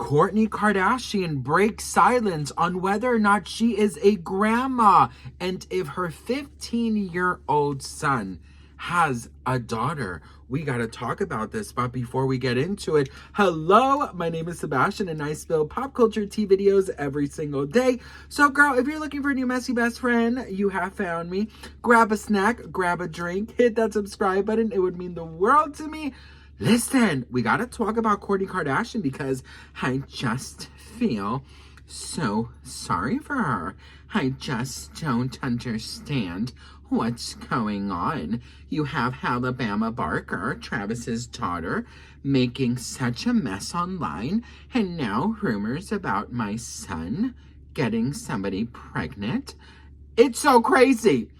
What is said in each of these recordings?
Kourtney Kardashian breaks silence on whether or not she is a grandma and if her 15-year-old son has a daughter. We got to talk about this, but before we get into it, hello, my name is Sebastian and I spill pop culture tea videos every single day. So girl, if you're looking for a new messy best friend, you have found me. Grab a snack, grab a drink, hit that subscribe button. It would mean the world to me. Listen, we got to talk about Kourtney Kardashian because I just feel so sorry for her. I just don't understand what's going on. You have Alabama Barker, Travis's daughter, making such a mess online, and now rumors about my son getting somebody pregnant. It's so crazy.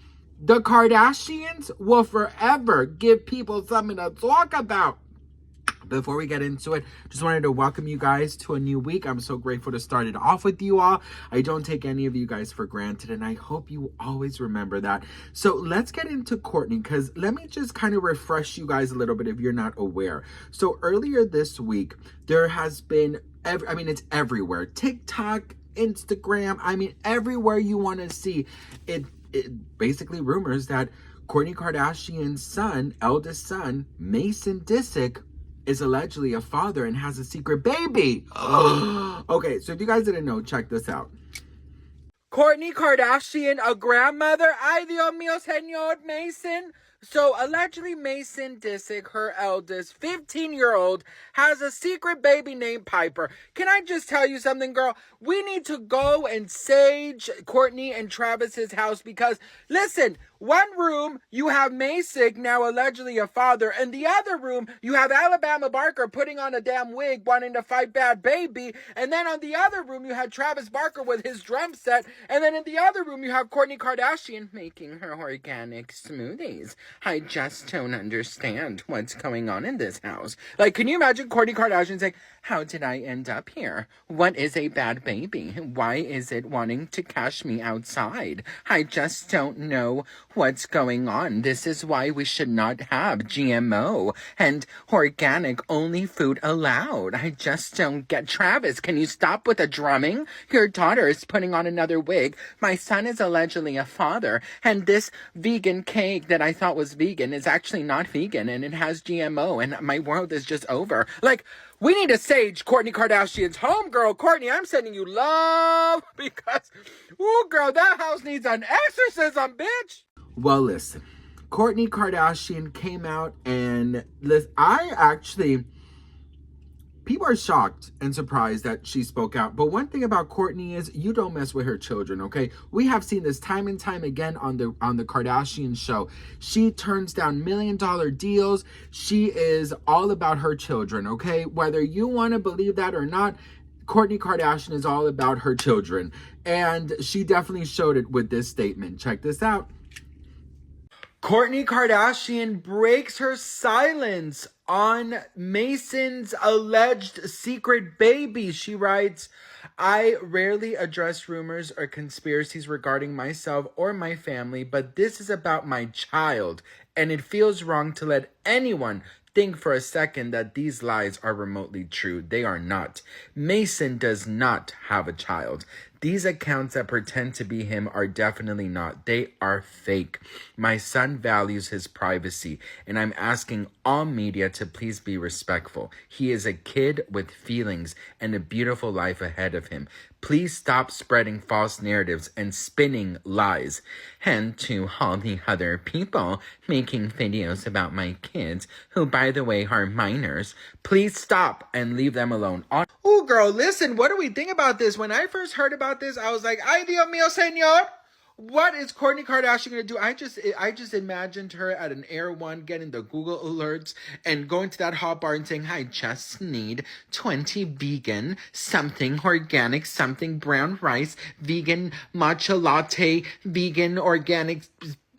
The Kardashians will forever give people something to talk about. Before we get into it, just wanted to welcome you guys to a new week. I'm so grateful to start it off with you all. I don't take any of you guys for granted, and I hope you always remember that. So let's get into Kourtney, because let me just kind of refresh you guys a little bit if you're not aware. So earlier this week, there has been, it's everywhere. TikTok, Instagram, everywhere you want to see it. Basically rumors that Kourtney Kardashian's son, eldest son, Mason Disick, is allegedly a father and has a secret baby. Okay, so if you guys didn't know, check this out. Kourtney Kardashian, a grandmother? Ay, Dios mío, señor, Mason. So, allegedly, Mason Disick, her eldest, 15-year-old, has a secret baby named Piper. Can I just tell you something, girl? We need to go and sage Kourtney and Travis's house because, listen, one room, you have Mason, now allegedly a father, and the other room, you have Alabama Barker putting on a damn wig, wanting to fight Bad Baby, and then on the other room, you had Travis Barker with his drum set, and then in the other room, you have Kourtney Kardashian making her organic smoothies. I just don't understand what's going on in this house. Like, can you imagine Kourtney Kardashian saying, how did I end up here? What is a bad baby? Why is it wanting to cash me outside? I just don't know what's going on. This is why we should not have GMO and organic only food allowed. I just don't get. Travis, can you stop with the drumming? Your daughter is putting on another wig. My son is allegedly a father, and this vegan cake that I thought was vegan is actually not vegan, and it has GMO, and my world is just over. Like, we need to sage Kourtney Kardashian's home, girl. Kourtney, I'm sending you love because, ooh, girl, that house needs an exorcism, bitch. Well, listen, Kourtney Kardashian came out and people are shocked and surprised that she spoke out. But one thing about Kourtney is you don't mess with her children, okay? We have seen this time and time again on the Kardashian show. She turns down $1 million deals. She is all about her children, okay? Whether you want to believe that or not, Kourtney Kardashian is all about her children. And she definitely showed it with this statement. Check this out. Kourtney Kardashian breaks her silence on Mason's alleged secret baby. She writes, I rarely address rumors or conspiracies regarding myself or my family, but this is about my child, and it feels wrong to let anyone think for a second that these lies are remotely true. They are not. Mason does not have a child. These accounts that pretend to be him are definitely not. They are fake. My son values his privacy, and I'm asking all media to please be respectful. He is a kid with feelings and a beautiful life ahead of him. Please stop spreading false narratives and spinning lies. And to all the other people making videos about my kids, who, by the way, are minors, please stop and leave them alone. Oh, girl, listen, what do we think about this? When I first heard about this, I was like, ay, Dios mío, señor. What is Kourtney Kardashian going to do? I just imagined her at an Air One getting the Google alerts and going to that hot bar and saying, I just need 20 vegan, something organic, something brown rice, vegan matcha latte, vegan organic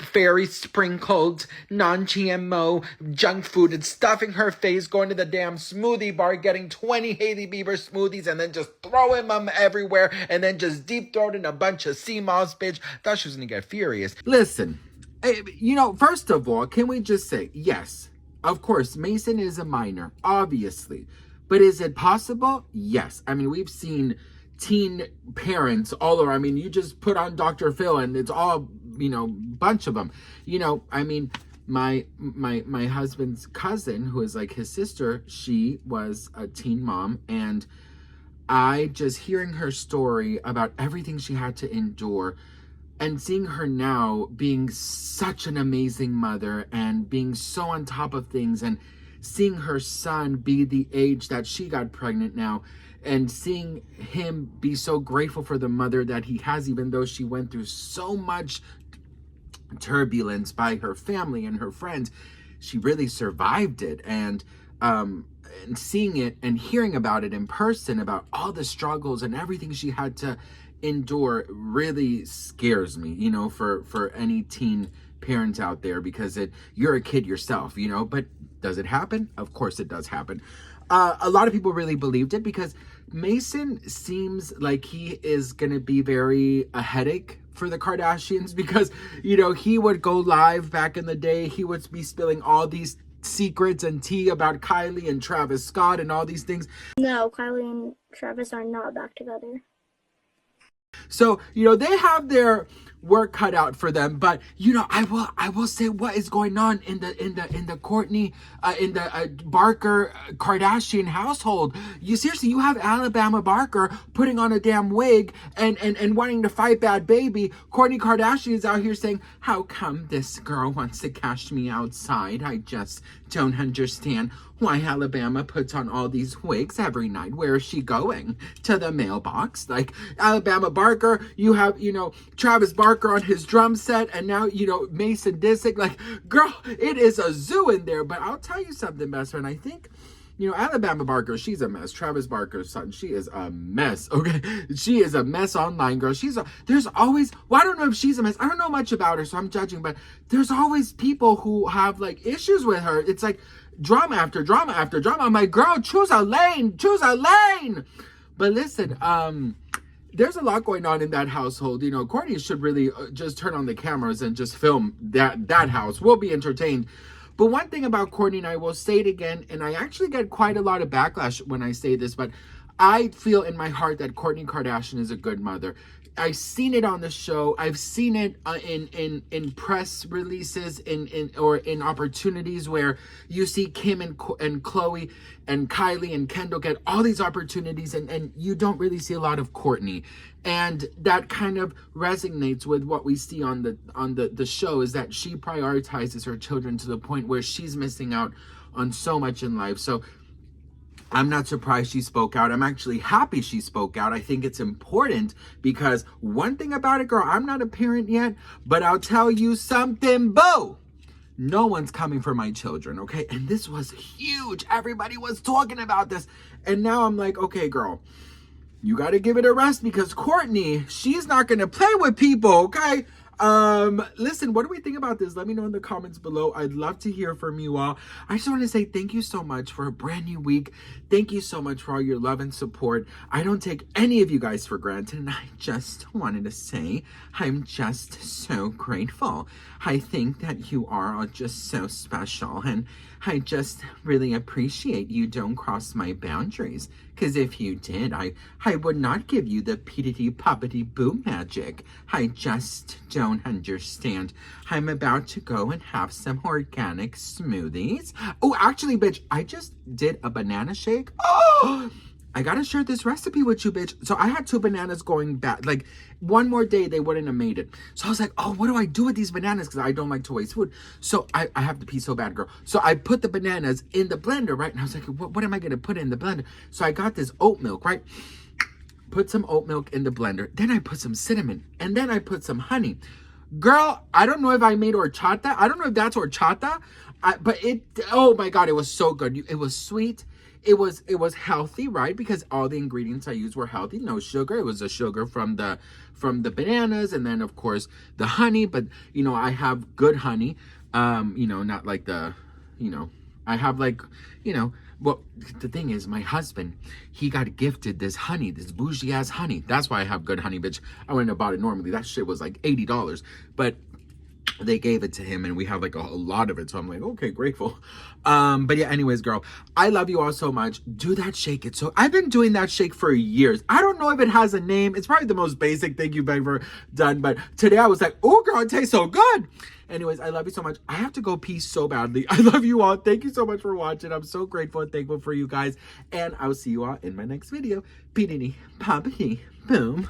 fairy sprinkled, non-GMO junk food and stuffing her face, going to the damn smoothie bar, getting 20 Hailey Bieber smoothies and then just throwing them everywhere and then just deep throating a bunch of sea moss, bitch. Thought she was gonna get furious. Listen, first of all, can we just say, yes, of course, Mason is a minor, obviously. But is it possible? Yes. I mean, we've seen teen parents all over. I mean, you just put on Dr. Phil and it's all, bunch of them. I mean, my husband's cousin, who is like his sister, she was a teen mom, and I just hearing her story about everything she had to endure and seeing her now being such an amazing mother and being so on top of things, and seeing her son be the age that she got pregnant now, and seeing him be so grateful for the mother that he has, even though she went through so much turbulence by her family and her friends, she really survived it. And seeing it and hearing about it in person, about all the struggles and everything she had to endure, really scares me, for any teen parents out there, because you're a kid yourself, but does it happen? Of course it does happen. A lot of people really believed it because Mason seems like he is going to be a headache for the Kardashians, because, he would go live back in the day. He would be spilling all these secrets and tea about Kylie and Travis Scott and all these things. No, Kylie and Travis are not back together. So, they have their work cut out for them, but I will say what is going on in the Kourtney in the Barker Kardashian household. You have Alabama Barker putting on a damn wig and wanting to fight Bad Baby. Kourtney Kardashian is out here saying, how come this girl wants to cash me outside? I just don't understand why Alabama puts on all these wigs every night. Where is she going? To the mailbox? Like, Alabama Barker, you have, Travis Barker on his drum set, and now, Mason disick. Like, girl, it is a zoo in there. But I'll tell you something, best friend. I think, Alabama Barker, she's a mess. Travis Barker's son, she is a mess, okay? She is a mess online, girl. There's always, I don't know if she's a mess. I don't know much about her, so I'm judging, but there's always people who have, like, issues with her. It's like drama after drama after drama. I'm like, girl, choose a lane. But listen, there's a lot going on in that household. Kourtney should really just turn on the cameras and just film that house. We'll be entertained. But one thing about Kourtney, and I will say it again, and I actually get quite a lot of backlash when I say this, but I feel in my heart that Kourtney Kardashian is a good mother. I've seen it on the show. I've seen it in press releases, or in opportunities where you see Kim and Khloe and Kylie and Kendall get all these opportunities, and you don't really see a lot of Kourtney. And that kind of resonates with what we see on the show, is that she prioritizes her children to the point where she's missing out on so much in life. So I'm not surprised she spoke out. I'm actually happy she spoke out. I think it's important, because one thing about it, girl, I'm not a parent yet, but I'll tell you something, boo! No one's coming for my children, okay? And this was huge. Everybody was talking about this. And now I'm like, okay, girl, you got to give it a rest, because Kourtney, she's not going to play with people, okay? Listen, what do we think about this? Let me know in the comments below. I'd love to hear from you all. I just want to say thank you so much for a brand new week. Thank you so much for all your love and support. I don't take any of you guys for granted, and I just wanted to say I'm just so grateful. I think that you are all just so special, and I just really appreciate you don't cross my boundaries, because if you did, I would not give you the peedity poppity boo magic. I just don't understand. I'm about to go and have some organic smoothies. Oh, actually, bitch, I just did a banana shake. Oh, I gotta share this recipe with you, bitch. So I had 2 bananas going bad. Like, one more day, they wouldn't have made it. So I was like, oh, what do I do with these bananas? Because I don't like to waste food. So I have to pee so bad, girl. So I put the bananas in the blender, right? And I was like, what am I going to put in the blender? So I got this oat milk, right? Put some oat milk in the blender. Then I put some cinnamon. And then I put some honey. Girl, I don't know if I made horchata. I don't know if that's horchata. But oh my God, it was so good. It was sweet. It was healthy, right? Because all the ingredients I used were healthy. No sugar. It was the sugar from the bananas, and then of course the honey. But I have good honey. Not like the, I have like, well, the thing is, my husband, he got gifted this honey, this bougie ass honey. That's why I have good honey, bitch. I wouldn't have bought it normally. That shit was like $80. But they gave it to him and we have like a lot of it, so I'm like, okay, grateful. But yeah, anyways, girl, I love you all so much. Do that shake. It's so, I've been doing that shake for years. I don't know if it has a name. It's probably the most basic thing you've ever done, but today I was like, oh girl, it tastes so good. Anyways, I love you so much. I have to go pee so badly. I love you all. Thank you so much for watching. I'm so grateful and thankful for you guys, and I'll see you all in my next video. Pee-dee-dee, pop-a-dee, boom.